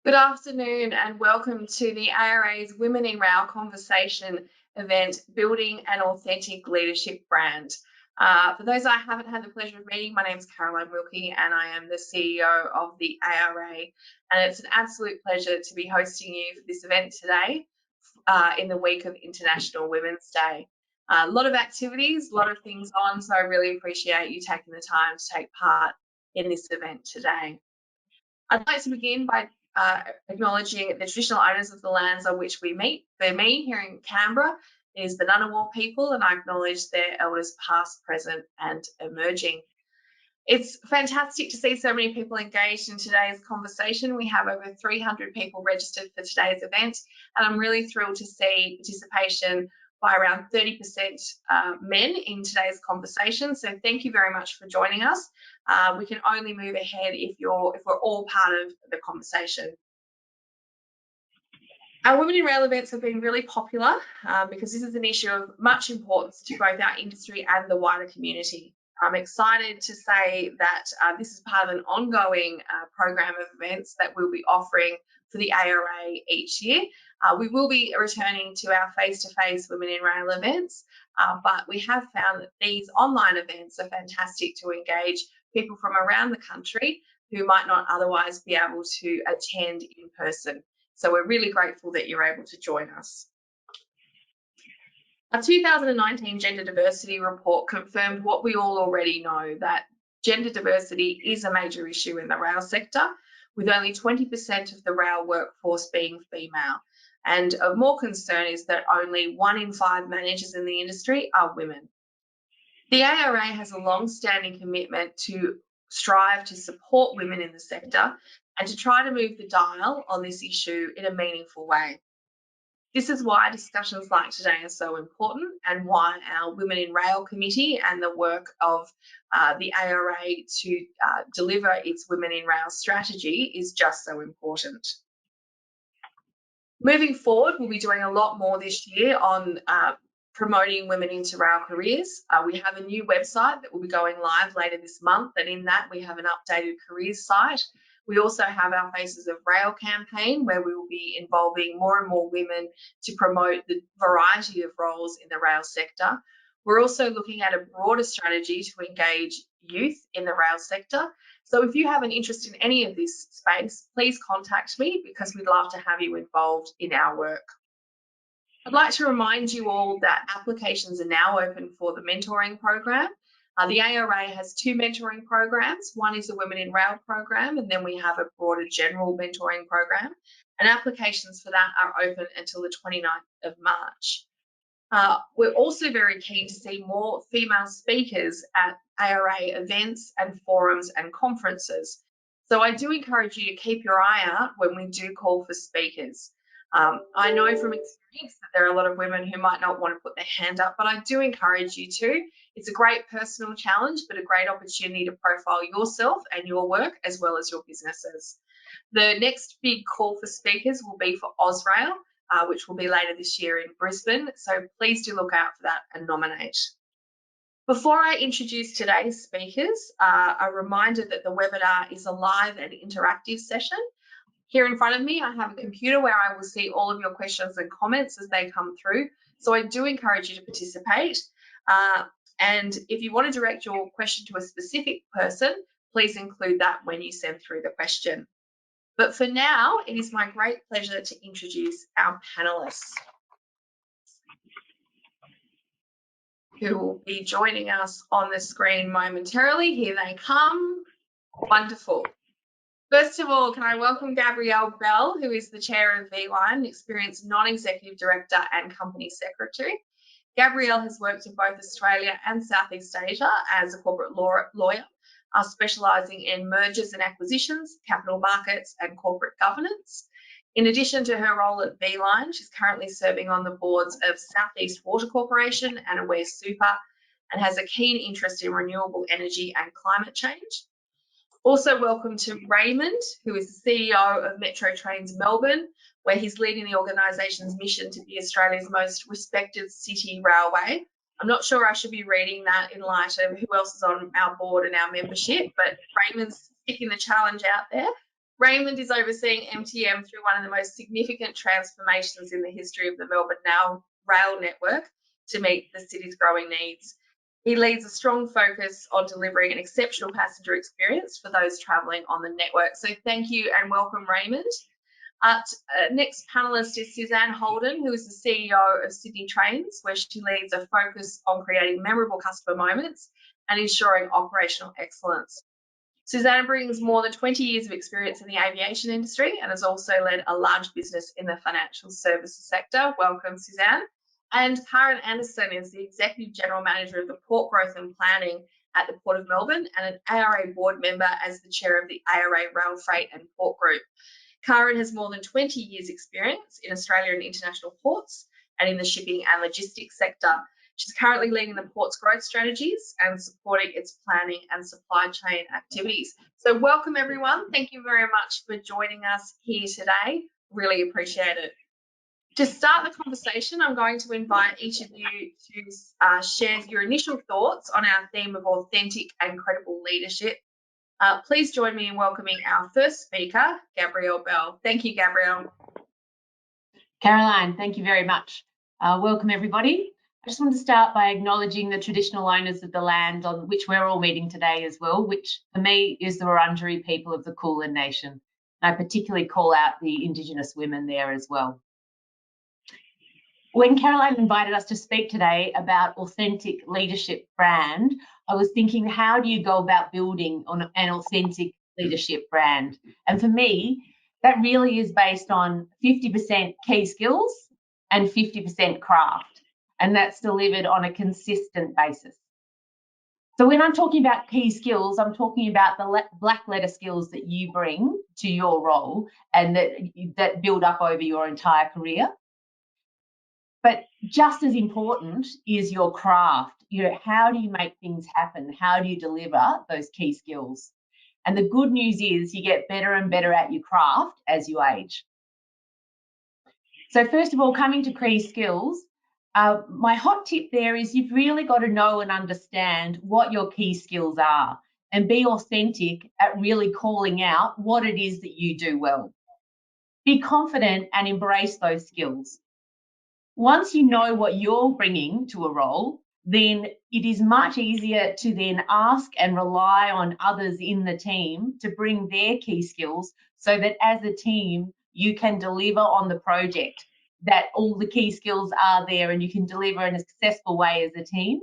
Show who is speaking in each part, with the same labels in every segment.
Speaker 1: Good afternoon and welcome to the ARA's Women in Rail Conversation event, Building an Authentic Leadership Brand. For those I haven't had the pleasure of meeting, my name is Caroline Wilkie and I am the CEO of the ARA. And it's an absolute pleasure to be hosting you for this event today in the week of International Women's Day. A lot of activities, a lot of things on, so I really appreciate you taking the time to take part in this event today. I'd like to begin by acknowledging the traditional owners of the lands on which we meet. For me, here in Canberra, is the Ngunnawal people, and I acknowledge their elders past, present, and emerging. It's fantastic to see so many people engaged in today's conversation. We have over 300 people registered for today's event, and I'm really thrilled to see participation by around 30% men in today's conversation. So thank you very much for joining us. We can only move ahead if we're all part of the conversation. Our Women in Rail events have been really popular because this is an issue of much importance to both our industry and the wider community. I'm excited to say that this is part of an ongoing program of events that we'll be offering for the ARA each year. We will be returning to our face-to-face Women in Rail events, but we have found that these online events are fantastic to engage people from around the country who might not otherwise be able to attend in person. So we're really grateful that you're able to join us. Our 2019 Gender Diversity Report confirmed what we all already know, that gender diversity is a major issue in the rail sector, with only 20% of the rail workforce being female. And of more concern is that only 1 in 5 managers in the industry are women. The ARA has a long-standing commitment to strive to support women in the sector and to try to move the dial on this issue in a meaningful way. This is why discussions like today are so important and why our Women in Rail Committee and the work of the ARA to deliver its Women in Rail strategy is just so important. Moving forward, we'll be doing a lot more this year on promoting women into rail careers. We have a new website that will be going live later this month, and in that we have an updated careers site. We also have our Faces of Rail campaign, where we will be involving more and more women to promote the variety of roles in the rail sector. We're also looking at a broader strategy to engage youth in the rail sector. So if you have an interest in any of this space, please contact me because we'd love to have you involved in our work. I'd like to remind you all that applications are now open for the mentoring program. The ARA has 2 mentoring programs. One is the Women in Rail program, and then we have a broader general mentoring program. And applications for that are open until the 29th of March. We're also very keen to see more female speakers at ARA events and forums and conferences. So I do encourage you to keep your eye out when we do call for speakers. I know from experience that there are a lot of women who might not want to put their hand up, but I do encourage you to. It's a great personal challenge, but a great opportunity to profile yourself and your work as well as your businesses. The next big call for speakers will be for Ausrail, which will be later this year in Brisbane. So please do look out for that and nominate. Before I introduce today's speakers, a reminder that the webinar is a live and interactive session. Here in front of me, I have a computer where I will see all of your questions and comments as they come through. So I do encourage you to participate. And if you want to direct your question to a specific person, please include that when you send through the question. But for now, it is my great pleasure to introduce our panelists who will be joining us on the screen momentarily. Here they come. Wonderful. First of all, can I welcome Gabrielle Bell, who is the chair of V-Line, experienced non-executive director and company secretary. Gabrielle has worked in both Australia and Southeast Asia as a corporate lawyer, specialising in mergers and acquisitions, capital markets and corporate governance. In addition to her role at V-Line, she's currently serving on the boards of Southeast Water Corporation and Aware Super, and has a keen interest in renewable energy and climate change. Also welcome to Raymond, who is the CEO of Metro Trains Melbourne, where he's leading the organisation's mission to be Australia's most respected city railway. I'm not sure I should be reading that in light of who else is on our board and our membership, but Raymond's sticking the challenge out there. Raymond is overseeing MTM through one of the most significant transformations in the history of the Melbourne Now rail network to meet the city's growing needs. He leads a strong focus on delivering an exceptional passenger experience for those travelling on the network. So thank you and welcome, Raymond. Next panellist is Suzanne Holden, who is the CEO of Sydney Trains, where she leads a focus on creating memorable customer moments and ensuring operational excellence. Suzanne brings more than 20 years of experience in the aviation industry and has also led a large business in the financial services sector. Welcome, Suzanne. And Caryn Anderson is the Executive General Manager of the Port Growth and Planning at the Port of Melbourne and an ARA board member as the Chair of the ARA Rail Freight and Port Group. Caryn has more than 20 years experience in Australia and international ports and in the shipping and logistics sector. She's currently leading the port's growth strategies and supporting its planning and supply chain activities. So welcome, everyone. Thank you very much for joining us here today. Really appreciate it. To start the conversation, I'm going to invite each of you to share your initial thoughts on our theme of authentic and credible leadership. Please join me in welcoming our first speaker, Gabrielle Bell. Thank you, Gabrielle.
Speaker 2: Caroline, thank you very much. Welcome, everybody. I just want to start by acknowledging the traditional owners of the land on which we're all meeting today as well, which for me is the Wurundjeri people of the Kulin Nation. And I particularly call out the Indigenous women there as well. When Caroline invited us to speak today about authentic leadership brand, I was thinking, how do you go about building on an authentic leadership brand? And for me, that really is based on 50% key skills and 50% craft, and that's delivered on a consistent basis. So when I'm talking about key skills, I'm talking about the black letter skills that you bring to your role and that build up over your entire career. But just as important is your craft. You know, how do you make things happen? How do you deliver those key skills? And the good news is you get better and better at your craft as you age. So first of all, coming to key skills, my hot tip there is you've really got to know and understand what your key skills are and be authentic at really calling out what it is that you do well. Be confident and embrace those skills. Once you know what you're bringing to a role, then it is much easier to then ask and rely on others in the team to bring their key skills so that as a team, you can deliver on the project, that all the key skills are there and you can deliver in a successful way as a team.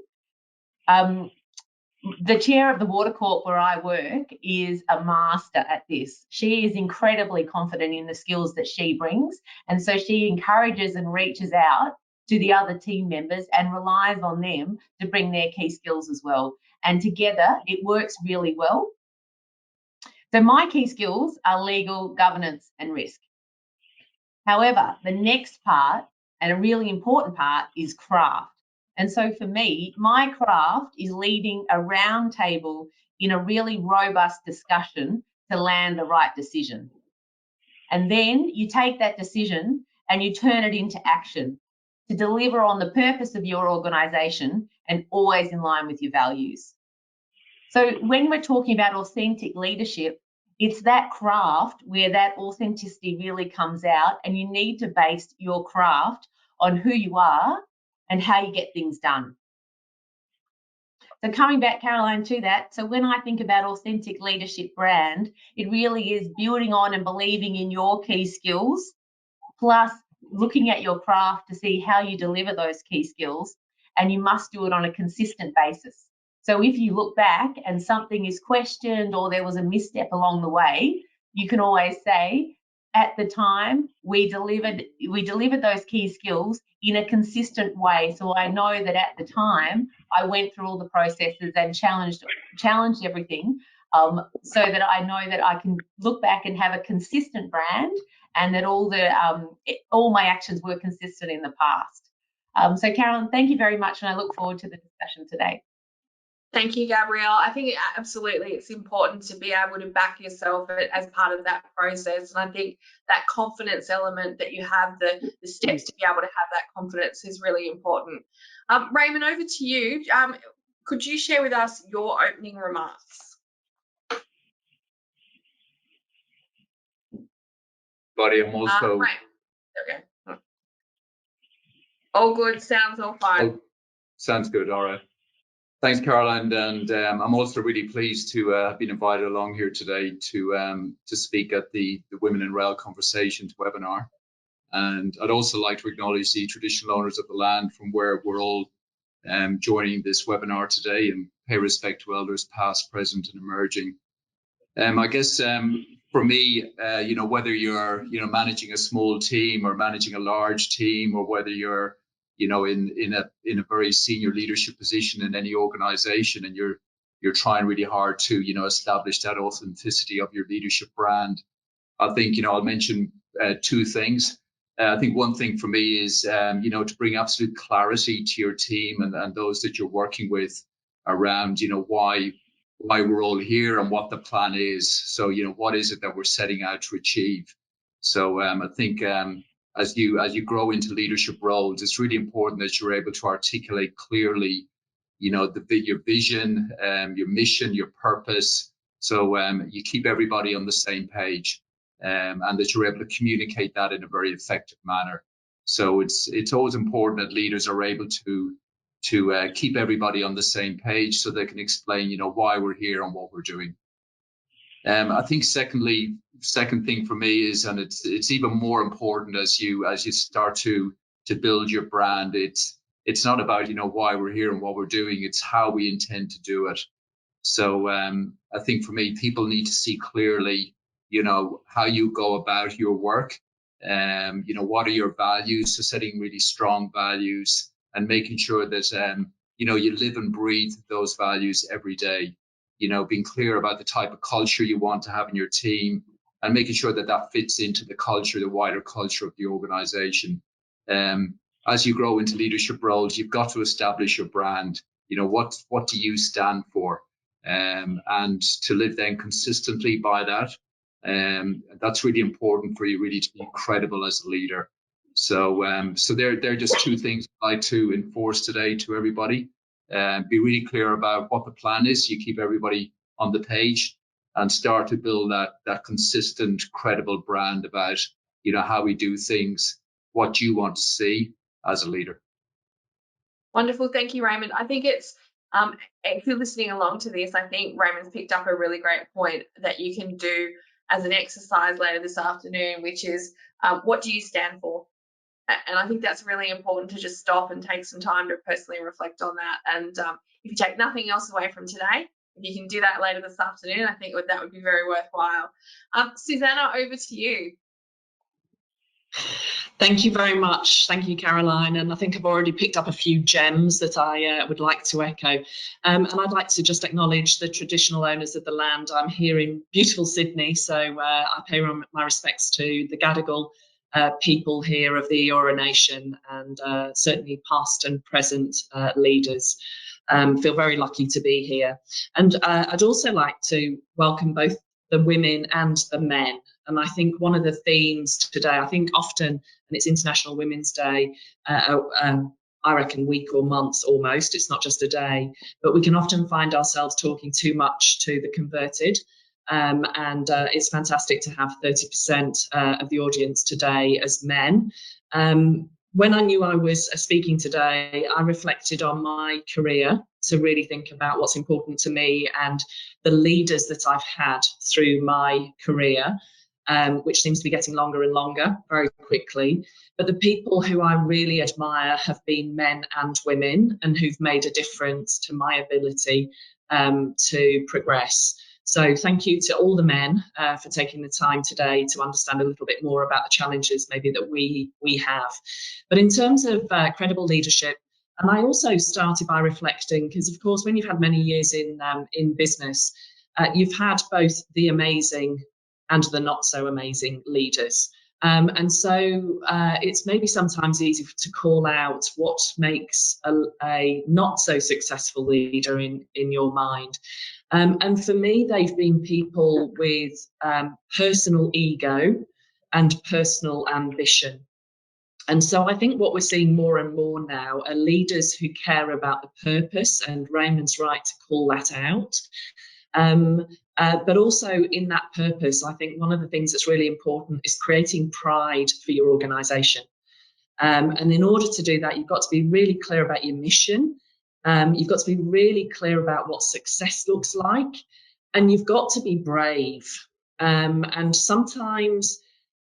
Speaker 2: The chair of the Water Corp where I work is a master at this. She is incredibly confident in the skills that she brings, and so she encourages and reaches out to the other team members and relies on them to bring their key skills as well. And together it works really well. So my key skills are legal, governance and risk. However, the next part, and a really important part, is craft. And so for me, my craft is leading a round table in a really robust discussion to land the right decision. And then you take that decision and you turn it into action to deliver on the purpose of your organisation and always in line with your values. So when we're talking about authentic leadership, it's that craft where that authenticity really comes out, and you need to base your craft on who you are and how you get things done. So coming back, Caroline, to that, so when I think about authentic leadership brand, it really is building on and believing in your key skills, plus looking at your craft to see how you deliver those key skills, and you must do it on a consistent basis. So if you look back and something is questioned or there was a misstep along the way, you can always say, at the time, we delivered those key skills in a consistent way. So I know that at the time, I went through all the processes and challenged everything, so that I know that I can look back and have a consistent brand, and that all my actions were consistent in the past. So Caroline, thank you very much, and I look forward to the discussion today.
Speaker 1: Thank you, Gabrielle. I think absolutely it's important to be able to back yourself as part of that process. And I think that confidence element that you have, the steps to be able to have that confidence is really important. Raymond, over to you. Could you share with us your opening remarks?
Speaker 3: But I'm also...
Speaker 1: Right. Okay. All good. Sounds all fine.
Speaker 3: Oh, sounds good. All right. Thanks, Caroline. And I'm also really pleased to have been invited along here today to speak at the Women in Rail Conversations webinar. And I'd also like to acknowledge the traditional owners of the land from where we're all joining this webinar today, and pay respect to elders past, present, and emerging. I guess for me, whether you're managing a small team or managing a large team, or whether you're in a very senior leadership position in any organization, and you're trying really hard to establish that authenticity of your leadership brand, I think I'll mention two things. I think one thing for me is to bring absolute clarity to your team and those that you're working with around why we're all here and what the plan is. So what is it that we're setting out to achieve? So I think as you grow into leadership roles, it's really important that you're able to articulate clearly your vision, your mission, your purpose, so you keep everybody on the same page, and that you're able to communicate that in a very effective manner. So it's always important that leaders are able to keep everybody on the same page, so they can explain why we're here and what we're doing. I think second thing for me is, and it's even more important as you start to build your brand, it's not about why we're here and what we're doing, it's how we intend to do it. So I think for me, people need to see clearly how you go about your work, what are your values, so setting really strong values and making sure that you live and breathe those values every day, being clear about the type of culture you want to have in your team, and making sure that that fits into the culture, the wider culture of the organization. As you grow into leadership roles, you've got to establish your brand. What do you stand for? And to live then consistently by that. That's really important for you really to be credible as a leader. So they're just two things I'd like to enforce today to everybody. Be really clear about what the plan is. You keep everybody on the page and start to build that consistent, credible brand about how we do things, what you want to see as a leader.
Speaker 1: Wonderful. Thank you, Raymond. I think it's if you're listening along to this, I think Raymond's picked up a really great point that you can do as an exercise later this afternoon, which is what do you stand for? And I think that's really important to just stop and take some time to personally reflect on that. And if you take nothing else away from today, if you can do that later this afternoon, I think that would be very worthwhile. Susanna, over to you.
Speaker 4: Thank you very much. Thank you, Caroline. And I think I've already picked up a few gems that I would like to echo. And I'd like to just acknowledge the traditional owners of the land. I'm here in beautiful Sydney, so I pay my respects to the Gadigal people here of the Eora Nation, and certainly past and present leaders. Feel very lucky to be here. And I'd also like to welcome both the women and the men. And I think one of the themes today, I think often, and it's International Women's Day, I reckon week or month almost, it's not just a day, but we can often find ourselves talking too much to the converted. And it's fantastic to have 30% of the audience today as men. When I knew I was speaking today, I reflected on my career to really think about what's important to me and the leaders that I've had through my career, which seems to be getting longer and longer very quickly. But the people who I really admire have been men and women, and who've made a difference to my ability to progress. So thank you to all the men for taking the time today to understand a little bit more about the challenges maybe that we have. But in terms of credible leadership, and I also started by reflecting, because of course when you've had many years in business, you've had both the amazing and the not so amazing leaders. And so it's maybe sometimes easy to call out what makes a not so successful leader in your mind. And for me, they've been people with personal ego and personal ambition. And so I think what we're seeing more and more now are leaders who care about the purpose, and Raymond's right to call that out. But also in that purpose, I think one of the things that's really important is creating pride for your organisation. And in order to do that, you've got to be really clear about your mission. You've got to be really clear about what success looks like, and you've got to be brave. And sometimes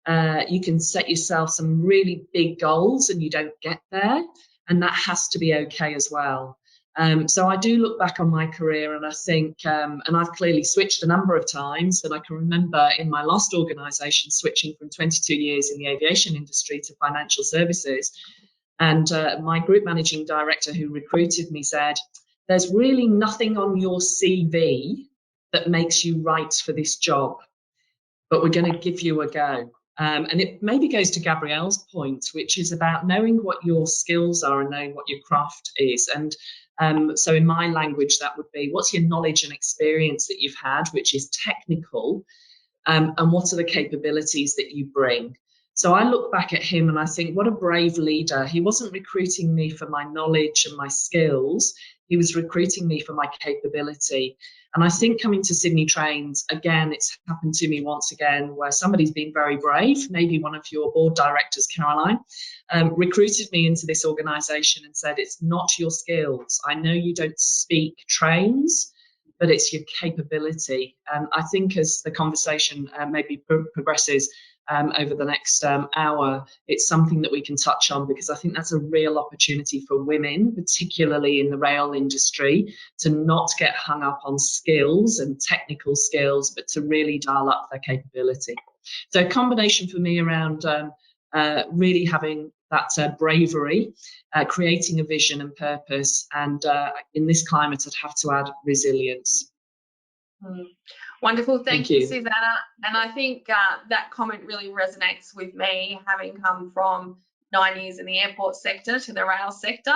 Speaker 4: you can set yourself some really big goals and you don't get there, and that has to be okay as well. So I do look back on my career and I think, and I've clearly switched a number of times, and I can remember in my last organisation switching from 22 years in the aviation industry to financial services. And my group managing director who recruited me said, there's really nothing on your CV that makes you right for this job, but we're going to give you a go. And it maybe goes to Gabrielle's point, which is about knowing what your skills are and knowing what your craft is. And so in my language, that would be, what's your knowledge and experience that you've had, which is technical, and what are the capabilities that you bring? So I look back at him and I think, what a brave leader. He wasn't recruiting me for my knowledge and my skills. He was recruiting me for my capability. And I think coming to Sydney Trains, again, it's happened to me once again, where somebody's been very brave, maybe one of your board directors, Caroline, recruited me into this organisation and said, it's not your skills. I know you don't speak trains, but it's your capability. And I think as the conversation maybe progresses over the next hour, it's something that we can touch on, because I think that's a real opportunity for women, particularly in the rail industry, to not get hung up on skills and technical skills, but to really dial up their capability. So a combination for me around really having that bravery, creating a vision and purpose, and in this climate, I'd have to add resilience.
Speaker 1: Wonderful. Thank you, Susanna. And I think that comment really resonates with me, having come from 9 years in the airport sector to the rail sector.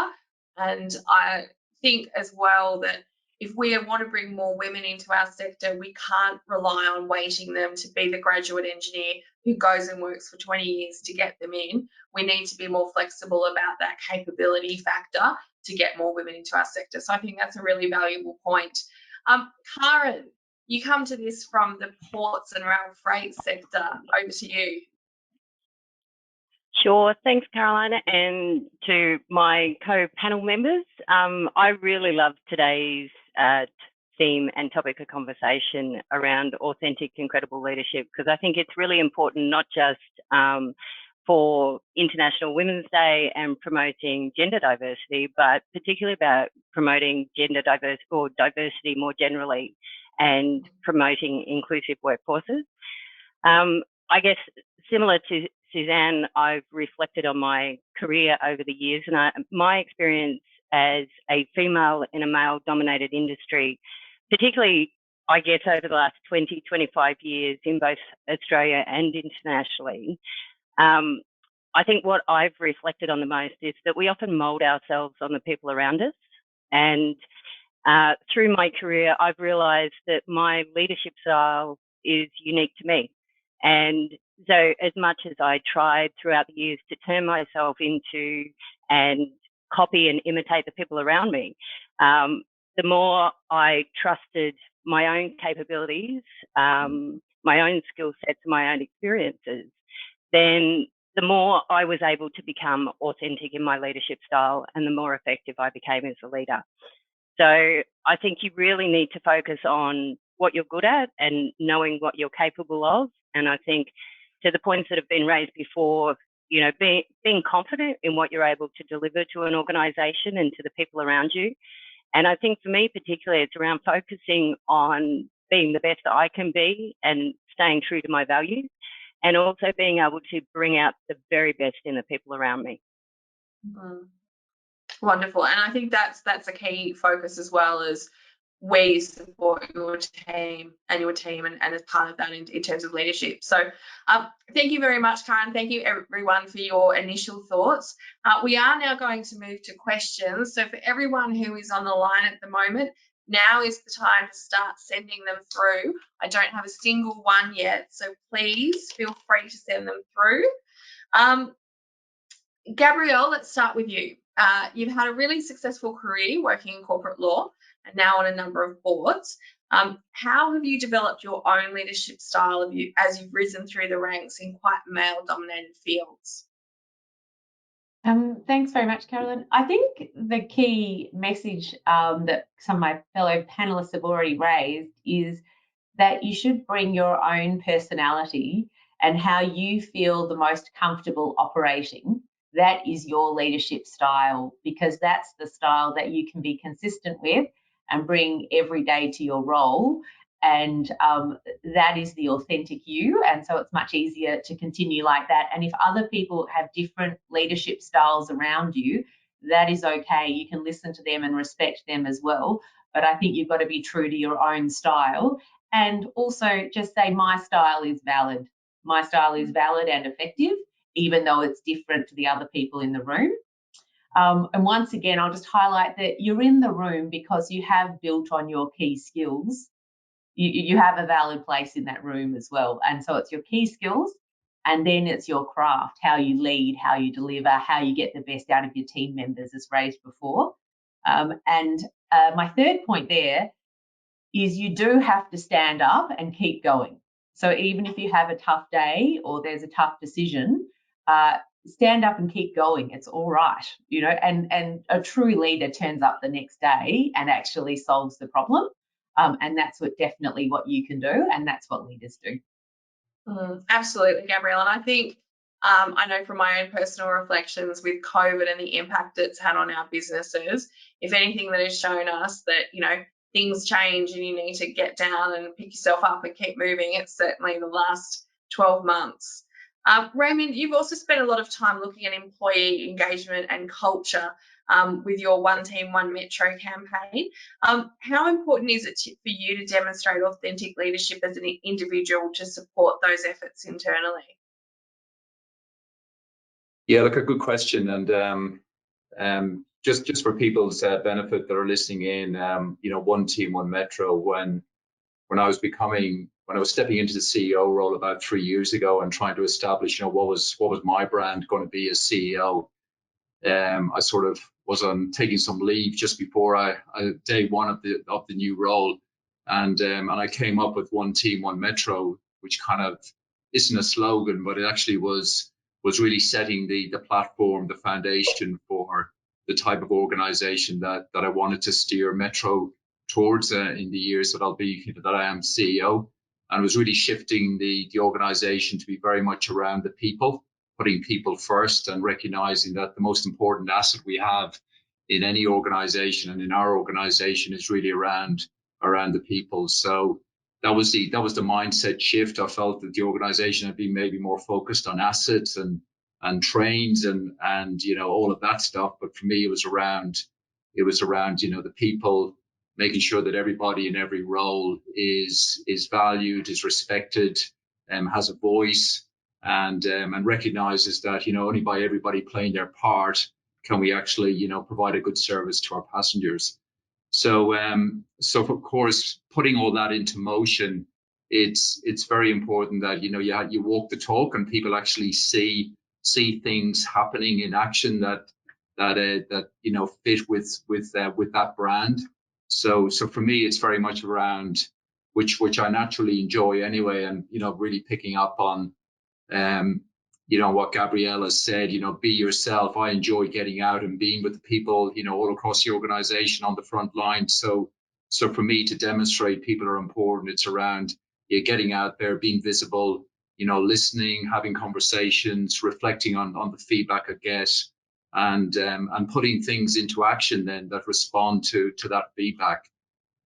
Speaker 1: And I think as well that if we want to bring more women into our sector, we can't rely on waiting them to be the graduate engineer who goes and works for 20 years to get them in. We need to be more flexible about that capability factor to get more women into our sector. So I think that's a really valuable point. Caryn, you come to this from the ports and rail freight sector. Over to you.
Speaker 5: Sure. Thanks, Caroline, and to my co-panel members. I really love today's theme and topic of conversation around authentic and credible leadership, because I think it's really important, not just for International Women's Day and promoting gender diversity, but particularly about promoting gender diversity more generally, and promoting inclusive workforces. I guess similar to Suzanne, I've reflected on my career over the years, and my experience as a female in a male-dominated industry, particularly, I guess, over the last 20, 25 years in both Australia and internationally, I think what I've reflected on the most is that we often mould ourselves on the people around us. And through my career, I've realised that my leadership style is unique to me. And so as much as I tried throughout the years to turn myself into and copy and imitate the people around me, the more I trusted my own capabilities, my own skill sets, my own experiences, then the more I was able to become authentic in my leadership style, and the more effective I became as a leader. So I think you really need to focus on what you're good at and knowing what you're capable of. And I think to the points that have been raised before, you know, being confident in what you're able to deliver to an organisation and to the people around you. And I think for me particularly, it's around focusing on being the best that I can be and staying true to my values, and also being able to bring out the very best in the people around me.
Speaker 1: Wonderful. And I think that's a key focus, as well as where you support your team and as part of that in terms of leadership. So thank you very much, Caryn. Thank you everyone for your initial thoughts. We are now going to move to questions. So for everyone who is on the line at the moment, now is the time to start sending them through. I don't have a single one yet, so please feel free to send them through. Gabrielle, let's start with you. You've had a really successful career working in corporate law and now on a number of boards. How have you developed your own leadership style as you've risen through the ranks in quite male-dominated fields?
Speaker 2: Thanks very much, Carolyn. I think the key message that some of my fellow panelists have already raised is that you should bring your own personality and how you feel the most comfortable operating. That is your leadership style, because that's the style that you can be consistent with and bring every day to your role. And that is the authentic you. And so it's much easier to continue like that. And if other people have different leadership styles around you, that is okay. You can listen to them and respect them as well. But I think you've got to be true to your own style. And also just say, my style is valid. My style is valid and effective, even though it's different to the other people in the room. And once again, I'll just highlight that you're in the room because you have built on your key skills. You have a valid place in that room as well. And so it's your key skills, and then it's your craft, how you lead, how you deliver, how you get the best out of your team members, as raised before. My third point there is you do have to stand up and keep going. So even if you have a tough day or there's a tough decision, stand up and keep going. It's all right, you know, and a true leader turns up the next day and actually solves the problem. And that's definitely what you can do, and that's what leaders do.
Speaker 1: Absolutely, Gabrielle. And I think I know from my own personal reflections with COVID and the impact it's had on our businesses, if anything, that has shown us that, you know, things change and you need to get down and pick yourself up and keep moving. It's certainly the last 12 months. Raymond, you've also spent a lot of time looking at employee engagement and culture with your One Team, One Metro campaign. How important is it for you to demonstrate authentic leadership as an individual to support those efforts internally?
Speaker 3: Yeah, look, a good question. And just for people's benefit that are listening in, you know, One Team, One Metro, when I was stepping into the CEO role about 3 years ago and trying to establish, you know, what was my brand going to be as CEO, I sort of was on taking some leave just before day one of the new role, and I came up with One Team, One Metro, which kind of isn't a slogan, but it actually was really setting the platform, the foundation for the type of organization that I wanted to steer Metro towards in the years that I am CEO. And it was really shifting the organization to be very much around the people, putting people first, and recognizing that the most important asset we have in any organization and in our organization is really around the people. So that was the mindset shift. I felt that the organization had been maybe more focused on assets and trains and you know, all of that stuff. But for me, it was around you know, the people, making sure that everybody in every role is valued, is respected, has a voice, and recognizes that, you know, only by everybody playing their part can we actually, you know, provide a good service to our passengers. So of course, putting all that into motion, it's very important that, you know, you walk the talk and people actually see things happening in action that you know, fit with that brand. So for me, it's very much around which I naturally enjoy anyway, and, you know, really picking up on you know, what Gabrielle has said, you know, be yourself. I enjoy getting out and being with the people, you know, all across the organization on the front line. So for me to demonstrate people are important, it's around getting out there, being visible, you know, listening, having conversations, reflecting on the feedback I get, and putting things into action then that respond to that feedback.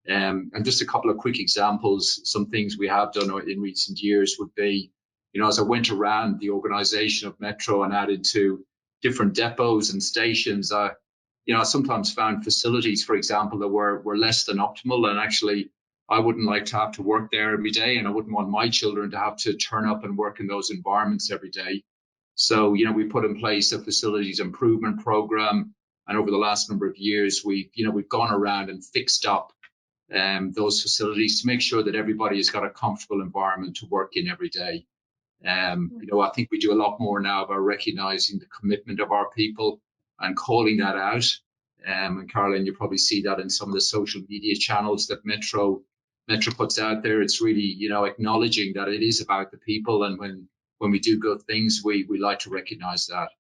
Speaker 3: And just a couple of quick examples, some things we have done in recent years would be, you know, as I went around the organization of Metro and added to different depots and stations, I sometimes found facilities, for example, that were less than optimal. And actually, I wouldn't like to have to work there every day, and I wouldn't want my children to have to turn up and work in those environments every day. So, you know, we put in place a facilities improvement program. And over the last number of years, we've gone around and fixed up those facilities to make sure that everybody has got a comfortable environment to work in every day. You know, I think we do a lot more now about recognizing the commitment of our people and calling that out. And Caroline, you probably see that in some of the social media channels that Metro Metro puts out there. It's really, you know, acknowledging that it is about the people, and when we do good things, we like to recognise that.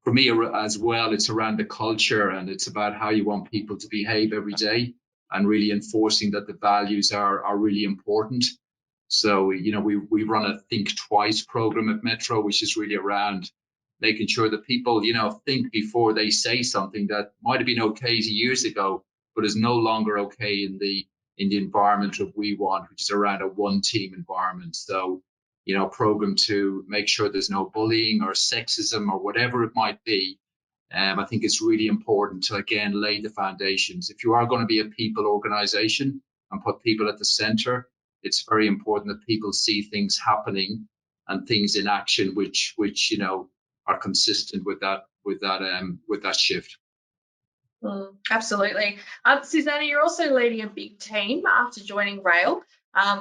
Speaker 3: For me as well, it's around the culture, and it's about how you want people to behave every day, and really enforcing that the values are really important. So, you know, we run a Think Twice program at Metro, which is really around making sure that people, you know, think before they say something that might have been okay years ago, but is no longer okay in the environment that we want, which is around a one team environment. So, you know, program to make sure there's no bullying or sexism or whatever it might be. I think it's really important to, again, lay the foundations. If you are going to be a people organization and put people at the center, it's very important that people see things happening and things in action, which you know, are consistent with that shift.
Speaker 1: Absolutely. Suzanne, you're also leading a big team after joining Rail,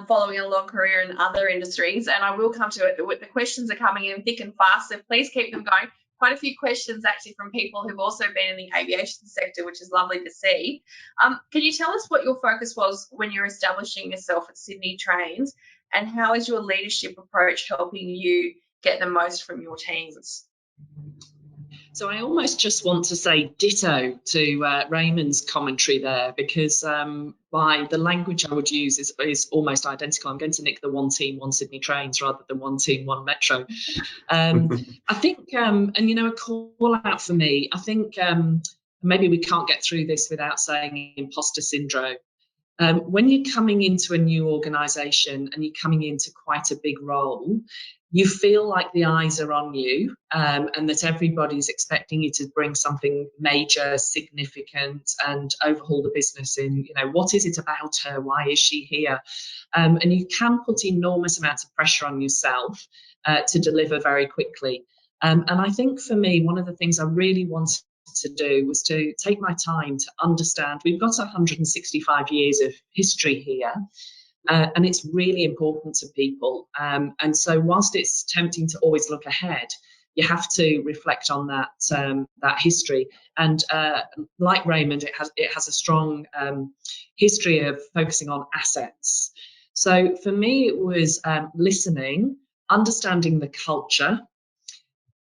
Speaker 1: following a long career in other industries. And I will come to it. The questions are coming in thick and fast, so please keep them going. Quite a few questions actually from people who've also been in the aviation sector, which is lovely to see. Can you tell us what your focus was when you're establishing yourself at Sydney Trains, and how is your leadership approach helping you get the most from your teams?
Speaker 4: So I almost just want to say ditto to Raymond's commentary there, because by the language I would use is almost identical. I'm going to nick the one team, one Sydney Trains rather than one team, one Metro. I think, and you know, a call out for me, I think maybe we can't get through this without saying imposter syndrome. When you're coming into a new organisation and you're coming into quite a big role, you feel like the eyes are on you, and that everybody's expecting you to bring something major, significant, and overhaul the business in, you know, what is it about her? Why is she here? And you can put enormous amounts of pressure on yourself to deliver very quickly. And I think for me, one of the things I really wanted to do was to take my time to understand. We've got 165 years of history here. And it's really important to people. And so whilst it's tempting to always look ahead, you have to reflect on that history. And like Raymond, it has a strong history of focusing on assets. So for me, it was listening, understanding the culture,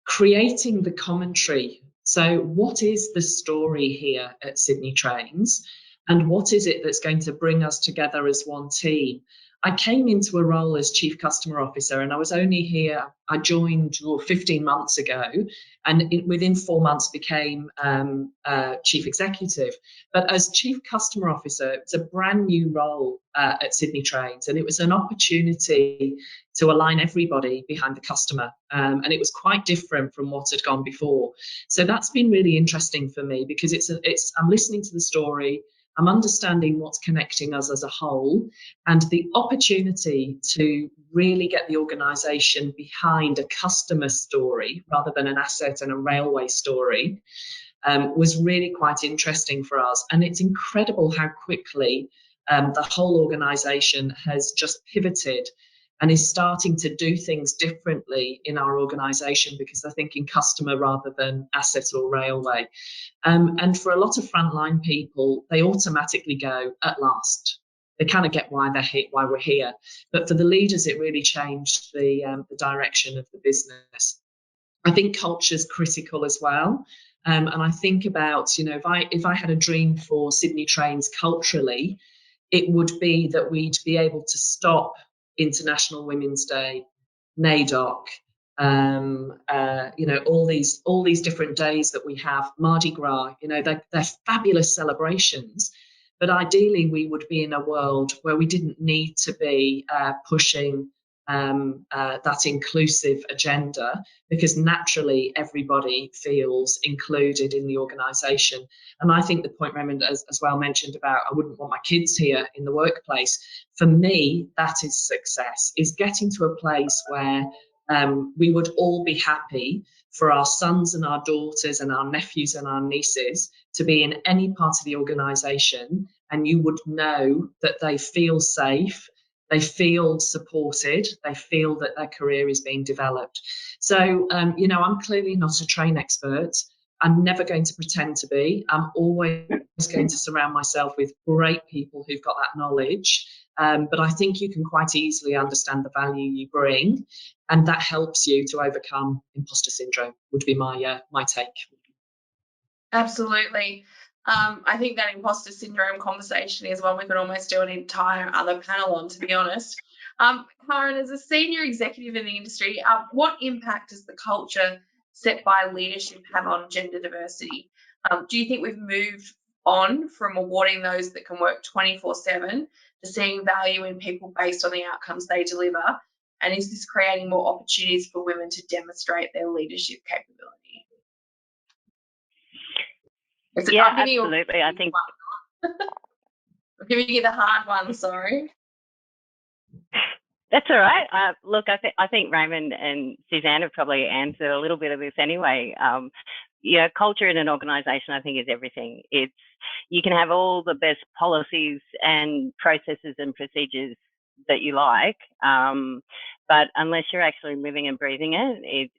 Speaker 4: creating the commentary. So what is the story here at Sydney Trains? And what is it that's going to bring us together as one team? I came into a role as Chief Customer Officer, and I was only here, I joined 15 months ago, and within 4 months became Chief Executive. But as Chief Customer Officer, it's a brand new role at Sydney Trains, and it was an opportunity to align everybody behind the customer. And it was quite different from what had gone before. So that's been really interesting for me, because I'm listening to the story, I'm understanding what's connecting us as a whole, and the opportunity to really get the organisation behind a customer story rather than an asset and a railway story was really quite interesting for us. And it's incredible how quickly the whole organisation has just pivoted and is starting to do things differently in our organisation, because they're thinking customer rather than asset or railway. And for a lot of frontline people, they automatically go, at last. They kind of get why we're here. But for the leaders, it really changed the direction of the business. I think culture is critical as well. And I think about, you know, if I had a dream for Sydney Trains culturally, it would be that we'd be able to stop International Women's Day, NAIDOC, you know, all these different days that we have, Mardi Gras, you know, they're fabulous celebrations. But ideally, we would be in a world where we didn't need to be pushing that inclusive agenda, because naturally everybody feels included in the organisation. And I think the point Raymond as well mentioned about, I wouldn't want my kids here in the workplace. For me, that is success, is getting to a place where we would all be happy for our sons and our daughters and our nephews and our nieces to be in any part of the organisation, and you would know that they feel safe, they feel supported, they feel that their career is being developed. So, you know, I'm clearly not a train expert. I'm never going to pretend to be. I'm always going to surround myself with great people who've got that knowledge. But I think you can quite easily understand the value you bring, and that helps you to overcome imposter syndrome, would be my take.
Speaker 1: Absolutely. I think that imposter syndrome conversation is one we could almost do an entire other panel on, to be honest. Caryn, as a senior executive in the industry, what impact does the culture set by leadership have on gender diversity? Do you think we've moved on from awarding those that can work 24/7 to seeing value in people based on the outcomes they deliver? And is this creating more opportunities for women to demonstrate their leadership capability?
Speaker 5: Yeah, absolutely. I think
Speaker 1: I'm giving you the hard one. Sorry.
Speaker 5: That's all right. Look, I think Raymond and Suzanne have probably answered a little bit of this anyway. Culture in an organisation, I think, is everything. You can have all the best policies and processes and procedures that you like, but unless you're actually living and breathing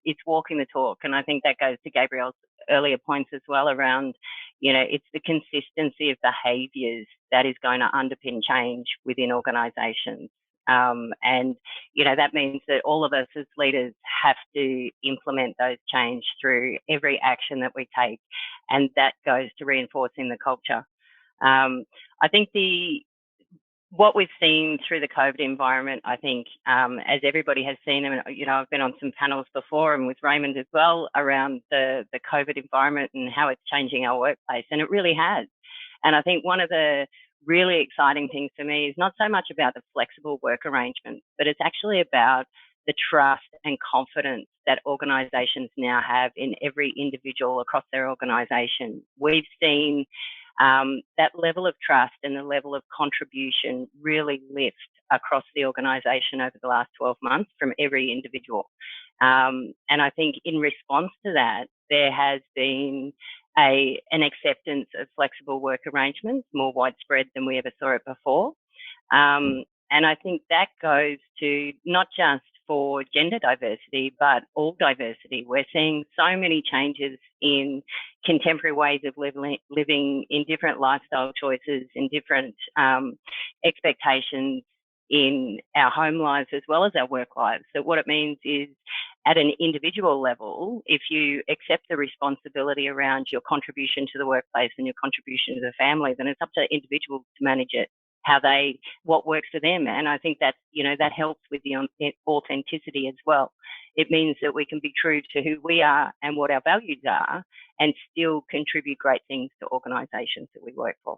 Speaker 5: it's walking the talk. And I think that goes to Gabrielle's earlier points as well around, it's the consistency of behaviours that is going to underpin change within organisations. And that means that all of us as leaders have to implement those change through every action that we take, and that goes to reinforcing the culture. I think what we've seen through the COVID environment, I think, as everybody has seen, and I've been on some panels before and with Raymond as well around the COVID environment and how it's changing our workplace, and it really has. And I think one of the really exciting things for me is not so much about the flexible work arrangements, but it's actually about the trust and confidence that organisations now have in every individual across their organisation. We've seen that level of trust and the level of contribution really lift across the organisation over the last 12 months from every individual. And I think in response to that, there has been an acceptance of flexible work arrangements more widespread than we ever saw it before. And I think that goes to not just for gender diversity, but all diversity. We're seeing so many changes in contemporary ways of living in different lifestyle choices, in different expectations in our home lives as well as our work lives. So what it means is, at an individual level, if you accept the responsibility around your contribution to the workplace and your contribution to the family, then it's up to individuals to manage it, what works for them. And I think that, that helps with the authenticity as well. It means that we can be true to who we are and what our values are and still contribute great things to organisations that we work for.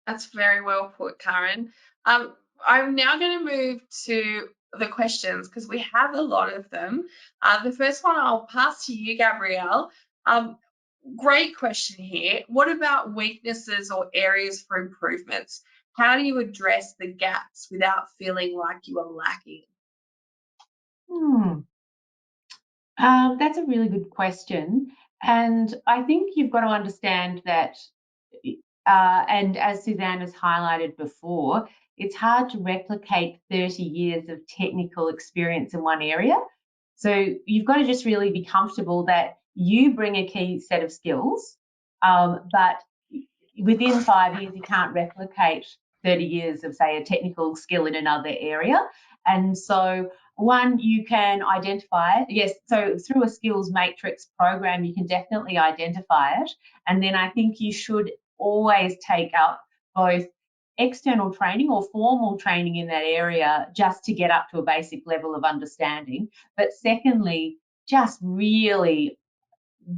Speaker 1: That's very well put, Caryn. I'm now going to move to the questions because we have a lot of them. The first one I'll pass to you, Gabrielle. Great question here. What about weaknesses or areas for improvements? How do you address the gaps without feeling like you are lacking?
Speaker 2: That's a really good question. And I think you've got to understand that, and as Suzanne has highlighted before, it's hard to replicate 30 years of technical experience in one area. So you've got to just really be comfortable that you bring a key set of skills, but within 5 years, you can't replicate 30 years of, say, a technical skill in another area. And so one, you can identify it. Yes, so through a skills matrix program, you can definitely identify it. And then I think you should always take up both external training or formal training in that area just to get up to a basic level of understanding. But secondly, just really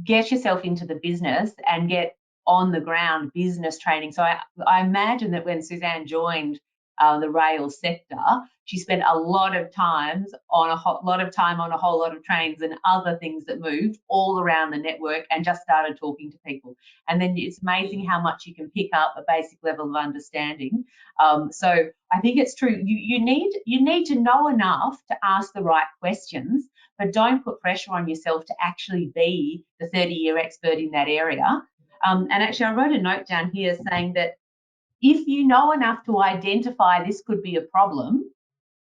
Speaker 2: get yourself into the business and get on the ground business training. So I imagine that when Suzanne joined the rail sector, she spent a lot of time on a whole lot of trains and other things that moved all around the network and just started talking to people. And then it's amazing how much you can pick up a basic level of understanding. So I think it's true. You need to know enough to ask the right questions, but don't put pressure on yourself to actually be the 30-year expert in that area. And actually, I wrote a note down here saying that if you know enough to identify this could be a problem,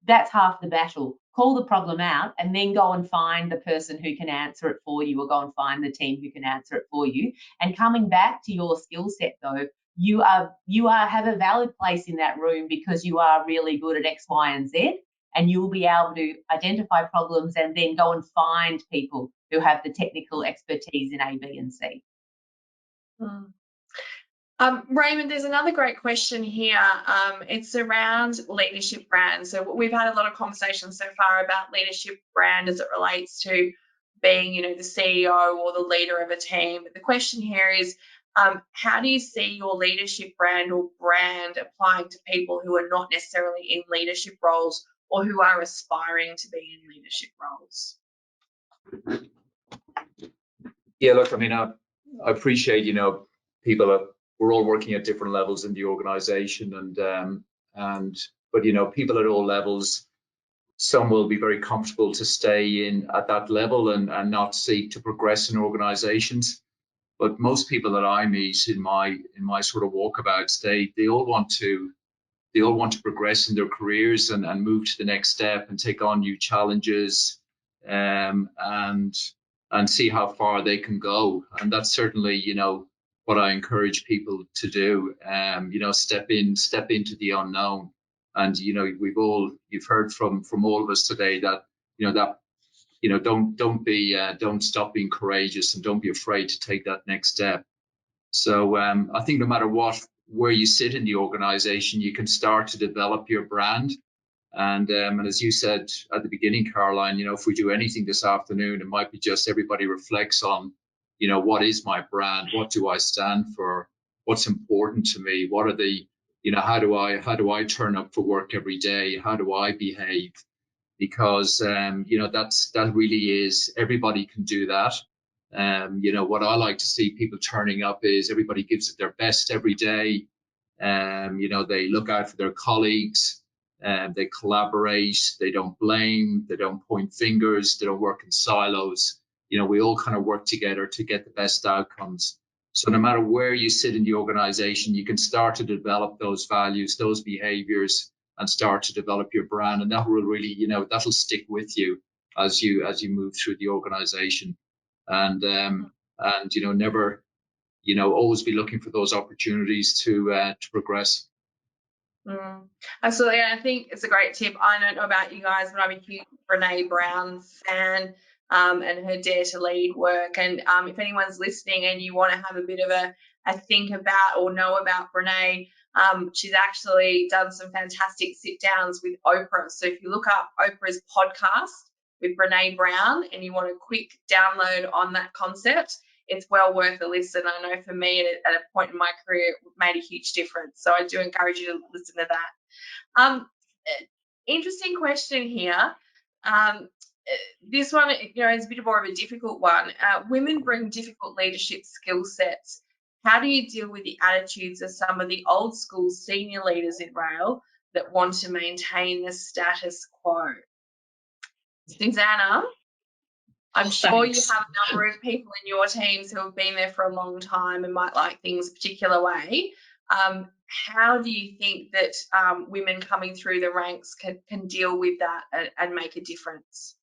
Speaker 2: that's half the battle. call the problem out, and then go and find the person who can answer it for you, or go and find the team who can answer it for you. And coming back to your skill set though, you have a valid place in that room because you are really good at X, Y, and Z, and you'll be able to identify problems and then go and find people who have the technical expertise in A, B, and C.
Speaker 1: Raymond, there's another great question here. It's around leadership brand. So we've had a lot of conversations so far about leadership brand as it relates to being, the CEO or the leader of a team. But the question here is, how do you see your leadership brand or brand applying to people who are not necessarily in leadership roles or who are aspiring to be in leadership roles?
Speaker 3: Yeah, look, I mean, I appreciate, we're all working at different levels in the organization, but people at all levels, some will be very comfortable to stay in at that level and not seek to progress in organizations. But most people that I meet in my sort of walkabouts, they all want to progress in their careers and move to the next step and take on new challenges, and see how far they can go. And that's certainly, what I encourage people to do. Step into the unknown. And you've heard from all of us today that don't stop being courageous and don't be afraid to take that next step. So I think no matter where you sit in the organization, you can start to develop your brand. And as you said at the beginning, Caroline, if we do anything this afternoon, it might be just everybody reflects on, what is my brand? What do I stand for? What's important to me? What are the, how do I turn up for work every day? How do I behave? Because, that really is, everybody can do that. What I like to see people turning up is everybody gives it their best every day. They look out for their colleagues. They collaborate, they don't blame, they don't point fingers, they don't work in silos. We all kind of work together to get the best outcomes. So no matter where you sit in the organization, you can start to develop those values, those behaviors, and start to develop your brand. And that will really, that'll stick with you as you move through the organization. And never, always be looking for those opportunities to progress.
Speaker 1: Absolutely. I think it's a great tip. I don't know about you guys, but I'm a huge Brene Brown fan, and her Dare to Lead work. And if anyone's listening and you want to have a bit of a think about or know about Brene, she's actually done some fantastic sit downs with Oprah. So if you look up Oprah's podcast with Brene Brown and you want a quick download on that concept, it's well worth a listen. I know for me at a point in my career, it made a huge difference. So I do encourage you to listen to that. Interesting question here. This one, is a bit more of a difficult one. Women bring difficult leadership skill sets. How do you deal with the attitudes of some of the old school senior leaders in rail that want to maintain the status quo? Susanna? I'm sure you have a number of people in your teams who have been there for a long time and might like things a particular way. How do you think that women coming through the ranks can deal with that and make a difference?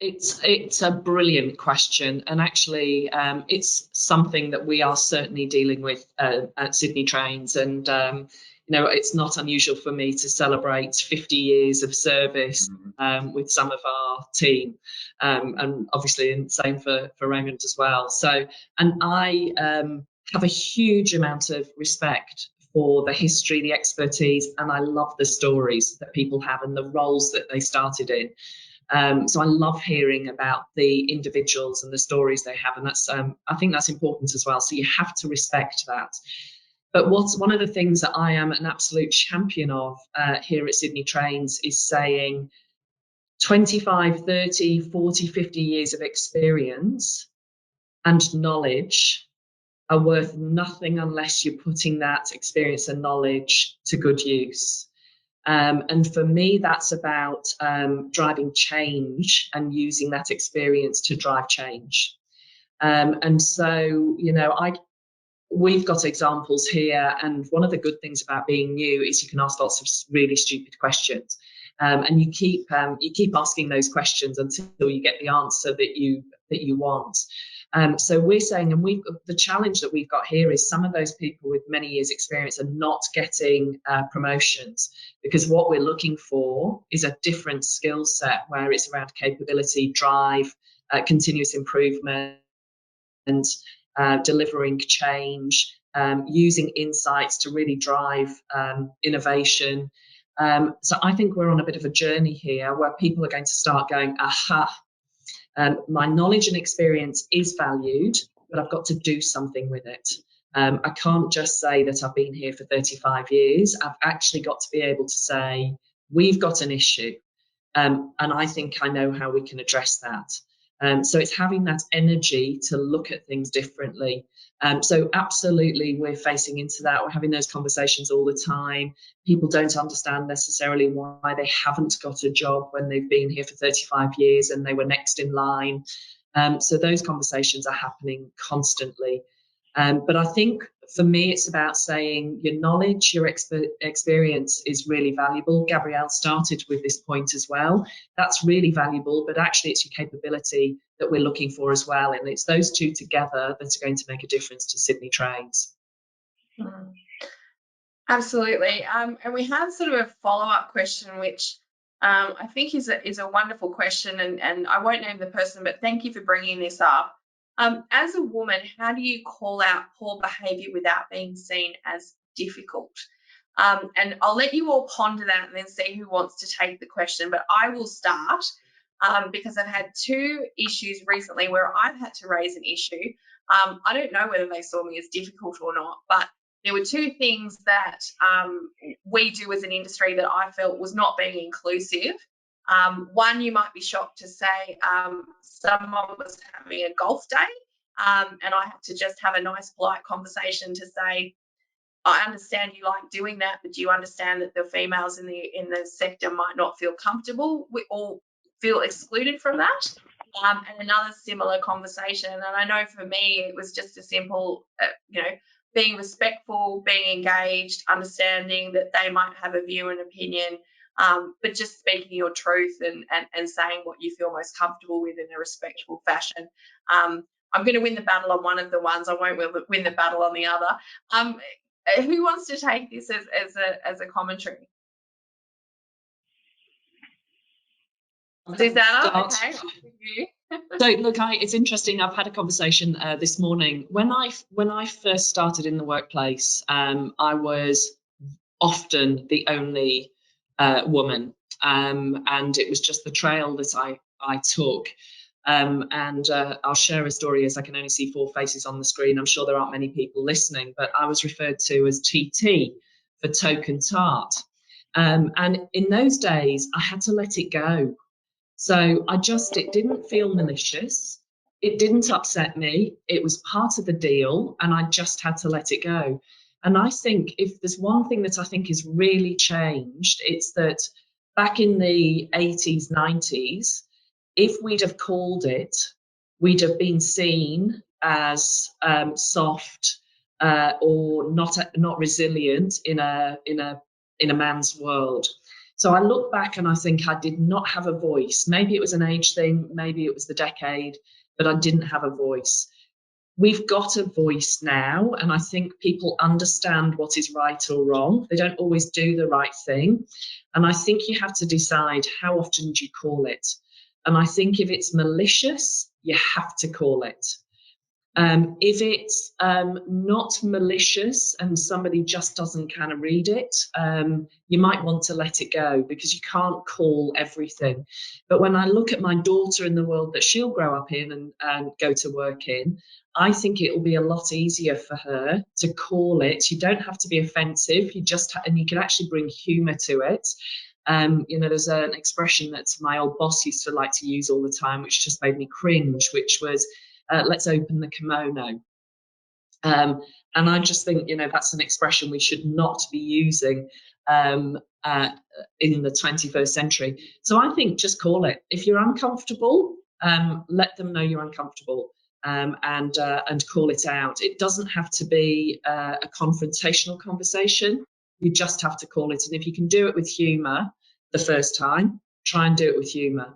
Speaker 4: It's a brilliant question, and actually it's something that we are certainly dealing with at Sydney Trains. And it's not unusual for me to celebrate 50 years of service with some of our team, and obviously the same for Raymond as well. So, and I have a huge amount of respect for the history, the expertise, and I love the stories that people have and the roles that they started in. So I love hearing about the individuals and the stories they have, and that's I think that's important as well. So you have to respect that. But one of the things that I am an absolute champion of here at Sydney Trains is saying 25, 30, 40, 50 years of experience and knowledge are worth nothing unless you're putting that experience and knowledge to good use. And for me, that's about driving change and using that experience to drive change. And so, we've got examples here. And one of the good things about being new is you can ask lots of really stupid questions. And you keep asking those questions until you get the answer that you want. So we're saying, and the challenge that we've got here is some of those people with many years experience are not getting promotions, because what we're looking for is a different skill set where it's around capability, drive, continuous improvement, and delivering change, using insights to really drive innovation. So I think we're on a bit of a journey here where people are going to start going, aha, my knowledge and experience is valued, but I've got to do something with it. I can't just say that I've been here for 35 years. I've actually got to be able to say, we've got an issue, and I think I know how we can address that. So it's having that energy to look at things differently. So absolutely, we're facing into that. We're having those conversations all the time. People don't understand necessarily why they haven't got a job when they've been here for 35 years and they were next in line. So those conversations are happening constantly. But I think for me, it's about saying your knowledge, your experience is really valuable. Gabrielle started with this point as well. That's really valuable, but actually it's your capability that we're looking for as well. And it's those two together that are going to make a difference to Sydney Trains.
Speaker 1: Absolutely. And we have sort of a follow-up question, which I think is a wonderful question, and I won't name the person, but thank you for bringing this up. As a woman, how do you call out poor behaviour without being seen as difficult? And I'll let you all ponder that and then see who wants to take the question, but I will start because I've had two issues recently where I've had to raise an issue. I don't know whether they saw me as difficult or not, but there were two things that we do as an industry that I felt was not being inclusive. One, you might be shocked to say, someone was having a golf day, and I had to just have a nice, polite conversation to say, I understand you like doing that, but do you understand that the females in the sector might not feel comfortable or feel excluded from that? And another similar conversation, and I know for me it was just a simple, being respectful, being engaged, understanding that they might have a view and opinion, but just speaking your truth and saying what you feel most comfortable with in a respectful fashion. I'm going to win the battle on one of the ones. I won't win the battle on the other. Who wants to take this as a commentary? Suzanne, okay, you.
Speaker 4: So look, it's interesting. I've had a conversation this morning. When I first started in the workplace, I was often the only woman, and it was just the trail that I took. And I'll share a story, as I can only see 4 faces on the screen. I'm sure there aren't many people listening, but I was referred to as TT for token tart. And in those days, I had to let it go. So it didn't feel malicious. It didn't upset me. It was part of the deal, and I just had to let it go. And I think if there's one thing that I think has really changed, it's that back in the 80s, 90s, if we'd have called it, we'd have been seen as soft or not resilient in a man's world. So I look back and I think I did not have a voice. Maybe it was an age thing, maybe it was the decade, but I didn't have a voice. We've got a voice now, and I think people understand what is right or wrong. They don't always do the right thing. And I think you have to decide, how often do you call it? And I think if it's malicious, you have to call it. If it's not malicious and somebody just doesn't kind of read it, you might want to let it go, because you can't call everything. But when I look at my daughter in the world that she'll grow up in and go to work in, I think it will be a lot easier for her to call it. You don't have to be offensive. And you can actually bring humour to it. There's an expression that my old boss used to like to use all the time, which just made me cringe, which was, let's open the kimono. And I just think, that's an expression we should not be using in the 21st century. So I think just call it. If you're uncomfortable, let them know you're uncomfortable, and call it out. It doesn't have to be a confrontational conversation. You just have to call it. And if you can do it with humour, the first time. Try and do it with humour.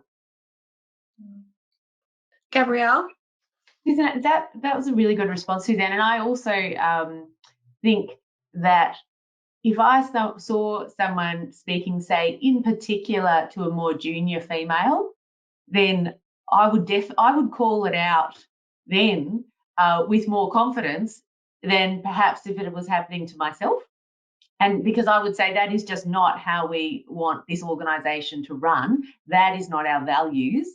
Speaker 1: Gabrielle?
Speaker 2: Suzanne, that was a really good response, Suzanne. And I also think that if I saw someone speaking, say, in particular to a more junior female, then I would call it out then with more confidence than perhaps if it was happening to myself. And because I would say that is just not how we want this organisation to run. That is not our values.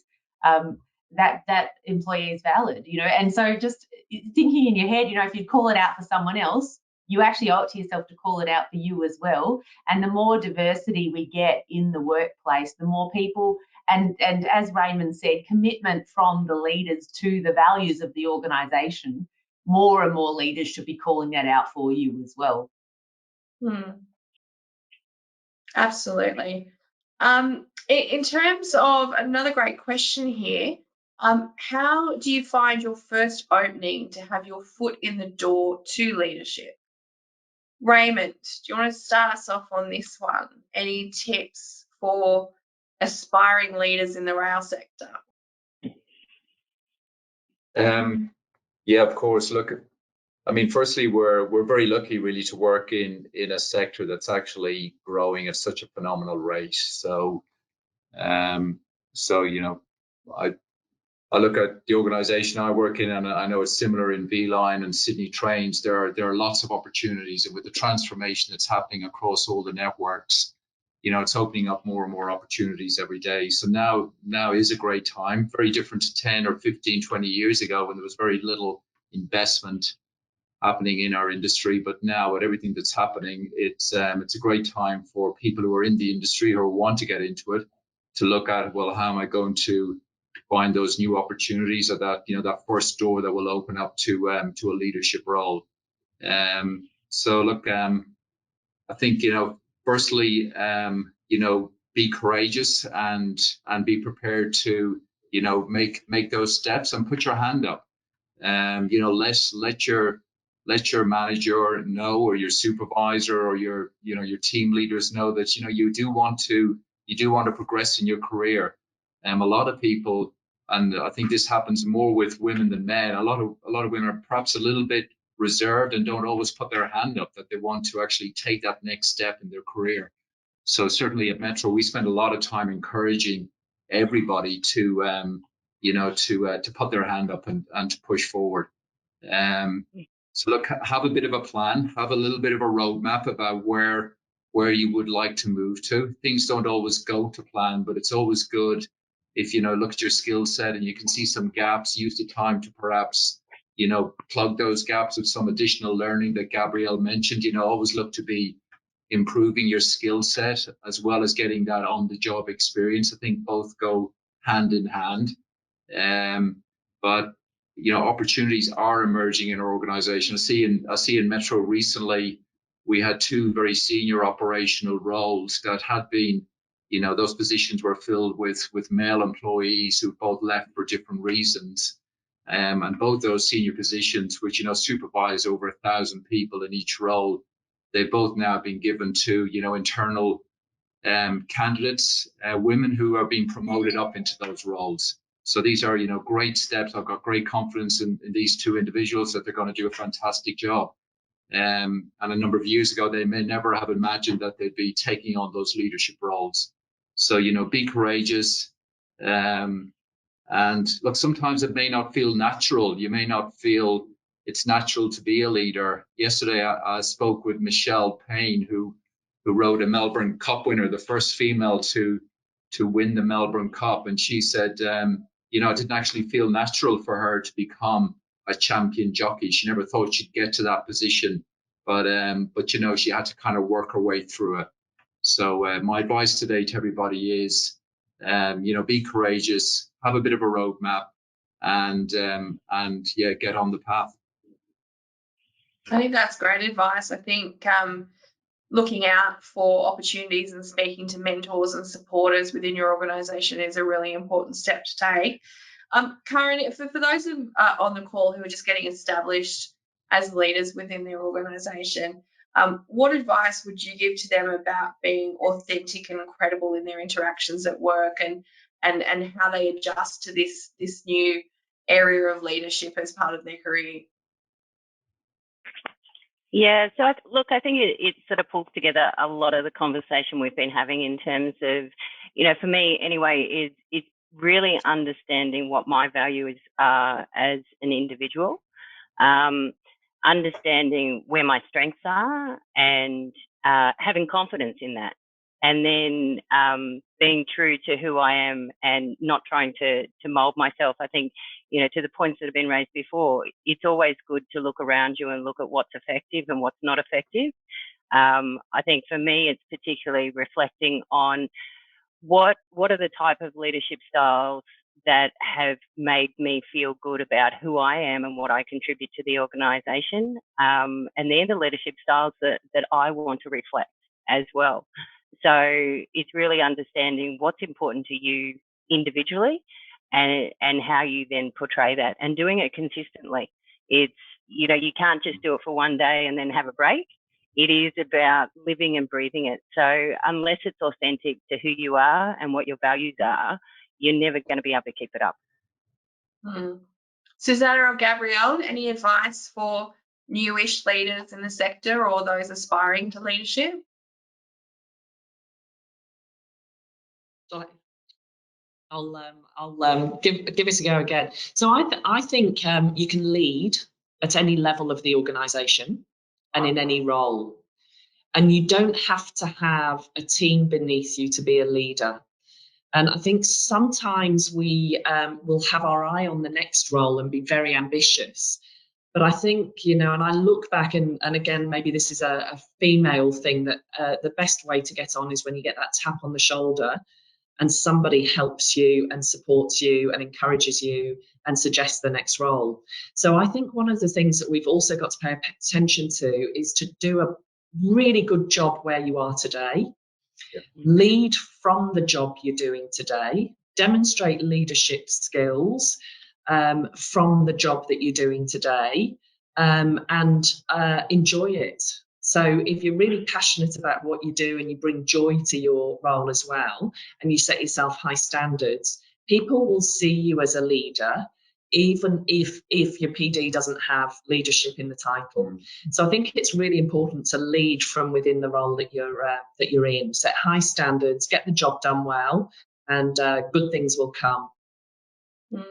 Speaker 2: That employee is valid, you know. And so just thinking in your head, you know, if you call it out for someone else, you actually owe it to yourself to call it out for you as well. And the more diversity we get in the workplace, the more people, and as Raymond said, commitment from the leaders to the values of the organisation, more and more leaders should be calling that out for you as well.
Speaker 1: Absolutely. In terms of another great question here, how do you find your first opening to have your foot in the door to leadership? Raymond, do you want to start us off on this one? Any tips for aspiring leaders in the rail sector?
Speaker 3: Yeah, of course. Look, I mean, firstly, we're very lucky really to work in a sector that's actually growing at such a phenomenal rate. So you know, I look at the organisation I work in, and I know it's similar in V-Line and Sydney Trains. There are lots of opportunities, and with the transformation that's happening across all the networks, you know, it's opening up more and more opportunities every day. So now is a great time, very different to 10 or 15, 20 years ago when there was very little investment happening in our industry. But now with everything that's happening, it's a great time for people who are in the industry or want to get into it to look at, well, how am I going to find those new opportunities, or that, you know, that first door that will open up to a leadership role. So look, I think, you know, firstly, you know, be courageous and be prepared to, you know, make those steps and put your hand up. You know, let your manager know, or your supervisor, or your team leaders know that, you know, you do want to progress in your career. A lot of people, and I think this happens more with women than men, a lot of women are perhaps a little bit reserved and don't always put their hand up that they want to actually take that next step in their career. So certainly at Metro, we spend a lot of time encouraging everybody to you know, to put their hand up and to push forward. So look, have a bit of a plan, have a little bit of a roadmap about where you would like to move to. Things don't always go to plan, but it's always good if, you know, look at your skill set and you can see some gaps, use the time to perhaps, you know, plug those gaps with some additional learning that Gabrielle mentioned. You know, always look to be improving your skill set as well as getting that on the job experience. I think both go hand in hand. But you know, opportunities are emerging in our organization. I see in Metro recently, we had two very senior operational roles that had been, you know, those positions were filled with male employees who both left for different reasons. And both those senior positions, which, you know, supervise over 1,000 people in each role, they've both now been given to, you know, internal candidates, women who are being promoted up into those roles. So these are, you know, great steps. I've got great confidence in these two individuals that they're going to do a fantastic job. And a number of years ago, they may never have imagined that they'd be taking on those leadership roles. So, you know, be courageous. And look, sometimes it may not feel natural. You may not feel it's natural to be a leader. Yesterday, I spoke with Michelle Payne, who rode a Melbourne Cup winner, the first female to win the Melbourne Cup. And she said, you know, it didn't actually feel natural for her to become a champion jockey. She never thought she'd get to that position, but you know, she had to kind of work her way through it. So my advice today to everybody is, you know, be courageous, have a bit of a roadmap, and yeah, get on the path.
Speaker 1: I think that's great advice. I think looking out for opportunities and speaking to mentors and supporters within your organisation is a really important step to take. Caryn, for those on the call who are just getting established as leaders within their organisation, What advice would you give to them about being authentic and credible in their interactions at work, and how they adjust to this new area of leadership as part of their career?
Speaker 5: Yeah, so I think it sort of pulls together a lot of the conversation we've been having in terms of, for me anyway, it's really understanding what my values are as an individual, understanding where my strengths are, and having confidence in that, and then being true to who I am and not trying to mold myself. I think, to the points that have been raised before, it's always good to look around you and look at what's effective and what's not effective. I think for me, it's particularly reflecting on what are the type of leadership styles that have made me feel good about who I am and what I contribute to the organisation. And they're the leadership styles that I want to reflect as well. So it's really understanding what's important to you individually, and how you then portray that, and doing it consistently. It's, you can't just do it for one day and then have a break. It is about living and breathing it. So unless it's authentic to who you are and what your values are, you're never going to be able to keep it up.
Speaker 1: Suzanne or Gabrielle, any advice for newish leaders in the sector or those aspiring to leadership?
Speaker 4: I'll give it a go again. So I think you can lead at any level of the organisation and in any role, and you don't have to have a team beneath you to be a leader. And I think sometimes we will have our eye on the next role and be very ambitious. But I think, and I look back, and again, maybe this is a female thing, that the best way to get on is when you get that tap on the shoulder and somebody helps you and supports you and encourages you and suggests the next role. So I think one of the things that we've also got to pay attention to is to do a really good job where you are today. Yeah. Lead from the job you're doing today, demonstrate leadership skills from the job that you're doing today, and enjoy it. So if you're really passionate about what you do and you bring joy to your role as well, and you set yourself high standards, people will see you as a leader, even if your PD doesn't have leadership in the title. So I think it's really important to lead from within the role that you're in. Set high standards, get the job done well, and good things will come.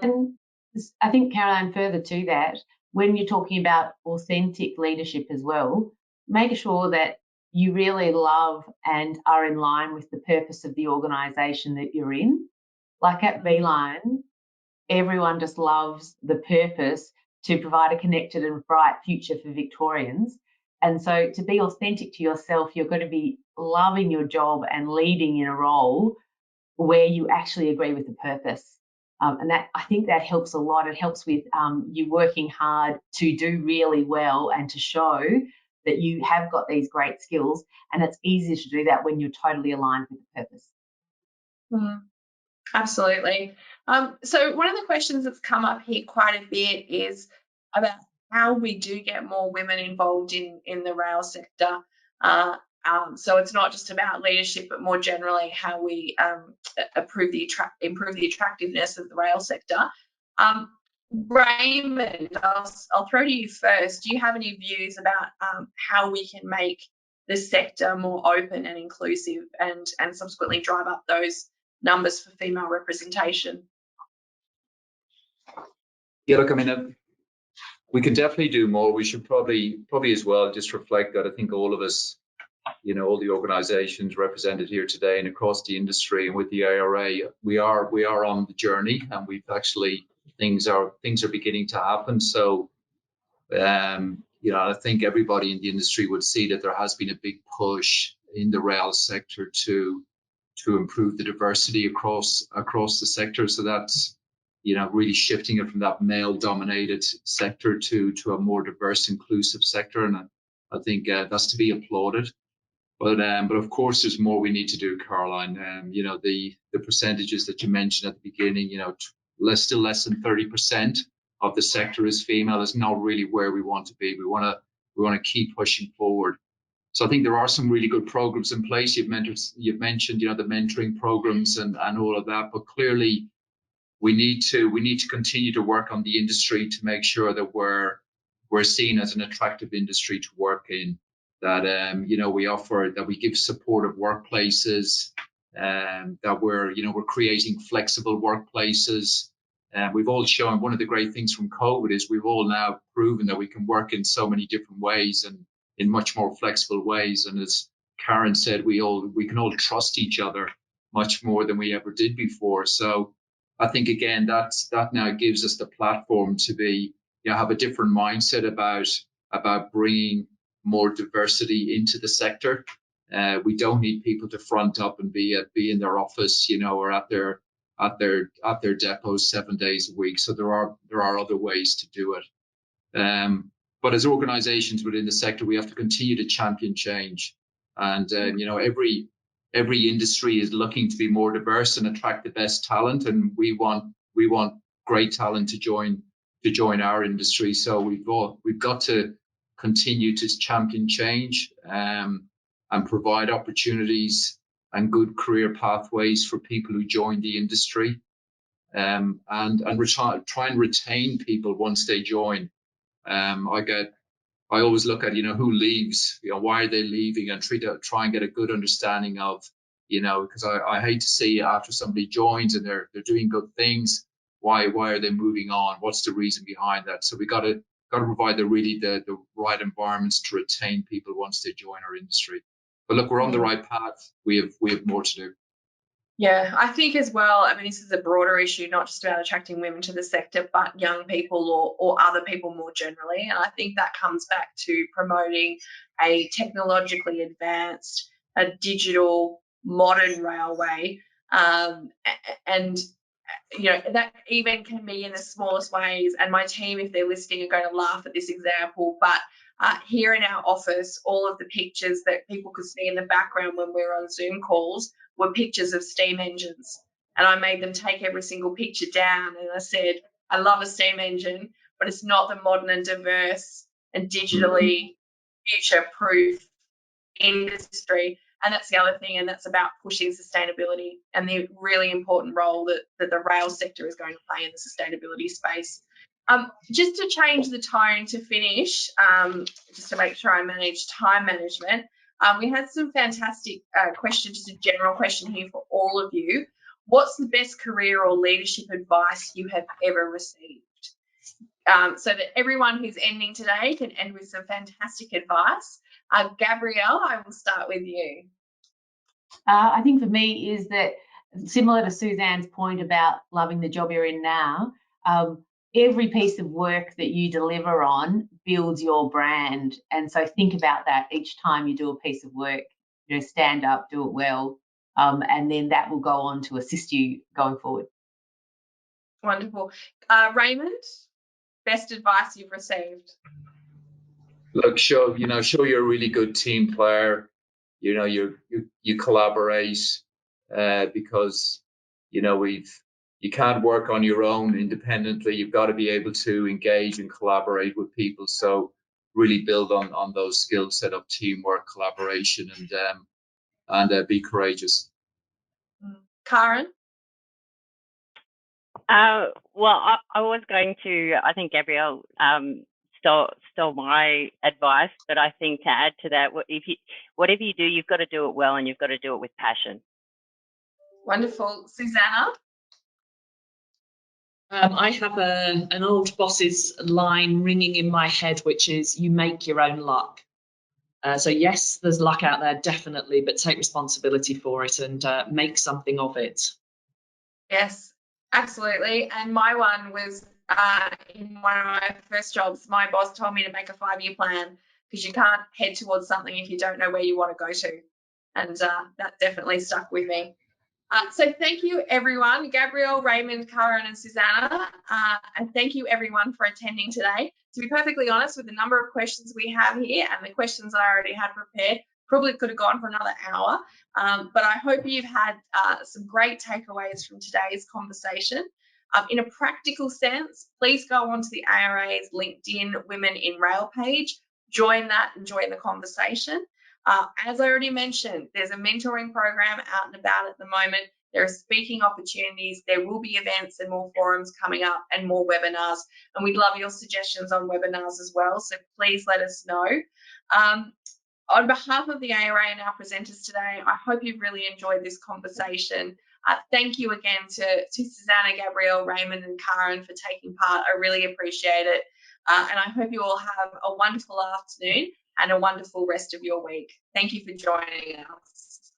Speaker 2: And I think, Caroline, further to that, when you're talking about authentic leadership as well, make sure that you really love and are in line with the purpose of the organisation that you're in. Like at Beeline, everyone just loves the purpose to provide a connected and bright future for Victorians. And so to be authentic to yourself, you're going to be loving your job and leading in a role where you actually agree with the purpose. And that, I think that helps a lot. It helps with you working hard to do really well and to show that you have got these great skills, and it's easier to do that when you're totally aligned with the purpose.
Speaker 1: Absolutely. So one of the questions that's come up here quite a bit is about how we do get more women involved in the rail sector. So it's not just about leadership, but more generally how we improve the attractiveness of the rail sector. Raymond, I'll throw to you first. Do you have any views about how we can make the sector more open and inclusive, and subsequently drive up those numbers for female representation?
Speaker 3: Yeah, look, I mean, we can definitely do more. We should probably as well just reflect that I think all of us, all the organisations represented here today and across the industry and with the ARA, we are on the journey, and we've actually things are beginning to happen. So, I think everybody in the industry would see that there has been a big push in the rail sector to improve the diversity across the sector. So that's really shifting it from that male-dominated sector to a more diverse, inclusive sector, and I think that's to be applauded. But of course, there's more we need to do, Caroline. The percentages that you mentioned at the beginning, still less than 30% of the sector is female, is not really where we want to be. We want to keep pushing forward. So I think there are some really good programs in place. You've mentioned, the mentoring programs and all of that, but clearly we need to continue to work on the industry to make sure that we're seen as an attractive industry to work in, that we give supportive workplaces, that we're creating flexible workplaces. We've all shown, one of the great things from COVID is we've all now proven that we can work in so many different ways and in much more flexible ways. And as Caryn said, we can all trust each other much more than we ever did before. So I think, again, that now gives us the platform to have a different mindset about bringing more diversity into the sector. We don't need people to front up and be in their office, or at their depots 7 days a week. So there are other ways to do it. But as organisations within the sector, we have to continue to champion change. And every industry is looking to be more diverse and attract the best talent, and we want great talent to join our industry. So we've got to continue to champion change, and provide opportunities and good career pathways for people who join the industry, and try and retain people once they join. I always look at, who leaves, why are they leaving, and try and get a good understanding of, because I hate to see after somebody joins and they're doing good things, why are they moving on? What's the reason behind that? So we got to provide the right environments to retain people once they join our industry. But look, we're on the right path. We have more to do.
Speaker 1: Yeah, I think as well, this is a broader issue, not just about attracting women to the sector, but young people or other people more generally. And I think that comes back to promoting a technologically advanced, a digital, modern railway. And that even can be in the smallest ways. And my team, if they're listening, are going to laugh at this example, but here in our office, all of the pictures that people could see in the background when we're on Zoom calls were pictures of steam engines. And I made them take every single picture down. And I said, I love a steam engine, but it's not the modern and diverse and digitally future-proof industry. And that's the other thing, and that's about pushing sustainability and the really important role that the rail sector is going to play in the sustainability space. Just to change the tone to finish, just to make sure I manage time management, we had some fantastic questions, just a general question here for all of you. What's the best career or leadership advice you have ever received? So that everyone who's ending today can end with some fantastic advice. Gabrielle, I will start with you.
Speaker 2: I think for me is that, similar to Suzanne's point about loving the job you're in now, every piece of work that you deliver on builds your brand. And so think about that each time you do a piece of work. Stand up, do it well, and then that will go on to assist you going forward.
Speaker 1: Wonderful. Raymond, best advice you've received?
Speaker 3: Look, show you're a really good team player. You collaborate, because you can't work on your own independently. You've got to be able to engage and collaborate with people. So really build on those skill set of teamwork, collaboration, and be courageous.
Speaker 5: I
Speaker 1: Caryn?
Speaker 5: was going to, I think Gabrielle stole my advice, but I think to add to that, whatever you do, you've got to do it well, and you've got to do it with passion.
Speaker 1: Wonderful. Susanna?
Speaker 4: I have an old boss's line ringing in my head, which is, you make your own luck. So yes, there's luck out there, definitely, but take responsibility for it and make something of it.
Speaker 1: Yes, absolutely. And my one was in one of my first jobs, my boss told me to make a 5-year plan, because you can't head towards something if you don't know where you want to go to. And that definitely stuck with me. So thank you, everyone. Gabrielle, Raymond, Caryn, and Susanna. And thank you, everyone, for attending today. To be perfectly honest, with the number of questions we have here and the questions I already had prepared, probably could have gone for another hour. But I hope you've had some great takeaways from today's conversation. In a practical sense, please go onto the ARA's LinkedIn Women in Rail page, join that and join the conversation. As I already mentioned, there's a mentoring program out and about at the moment. There are speaking opportunities. There will be events and more forums coming up and more webinars. And we'd love your suggestions on webinars as well. So please let us know. On behalf of the ARA and our presenters today, I hope you've really enjoyed this conversation. Thank you again to Suzanne, Gabrielle, Raymond and Caryn for taking part. I really appreciate it. And I hope you all have a wonderful afternoon and a wonderful rest of your week. Thank you for joining us.